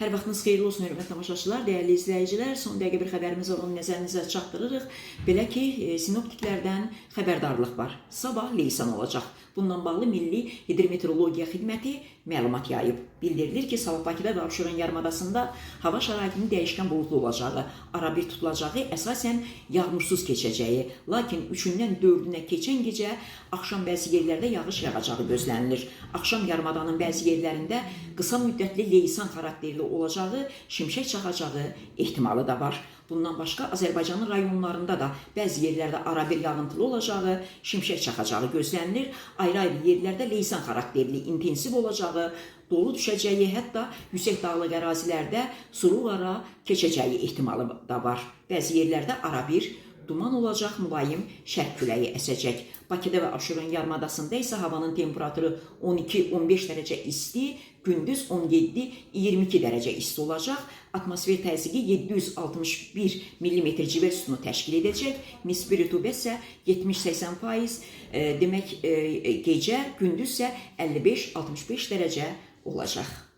Hər vaxtınız xeyirli olsun, hörmətli tamaşaçılar, dəyərli izləyicilər. Son dəqiqə bir xəbərimiz var, onu nəzərinizə çatdırırıq. Belə ki, sinoptiklərdən xəbərdarlıq var. Sabah leysan olacaq. Bundan bağlı Milli Hidrometeorologiya Xidməti məlumat yayıb. Bildirilir ki, sabah Bakıda və Abşeron yarımadasında hava şəraitinin dəyişkən buludlu olacağı, arabir tutulacağı, əsasən yağmursuz keçəcəyi, lakin 3-dən 4-ünə keçən gecə axşam bəzi yerlərdə yağış yağacağı gözlənilir. Axşam yarımadanın bəzi yerlərində qısa müddətli leysan xarakterli olacağı, şimşək çaxacağı ehtimalı da var. Bundan başqa Azərbaycanın rayonlarında da bəzi yerlərdə arabir yağıntılı olacağı, şimşək çaxacağı gözlənilir. Ayrı-ayrı yerlərdə leysan xarakterli, intensiv olacağı, dolu düşəcəyi, hətta yüksək dağlıq ərazilərdə sulu qara keçəcəyi ehtimalı da var. Bəzi yerlərdə arabir duman olacaq, mülayim şərq küləyi əsəcək. Bakıda və Abşeron yarımadasında isə havanın temperaturu 12-15 dərəcə isti, gündüz 17-22 dərəcə isti olacaq. Atmosfer təzyiqi 761 mm civə sütunu təşkil edəcək. Nisbi rütubət isə 70-80%, demək gecə, gündüz isə 55-65 dərəcə olacaq.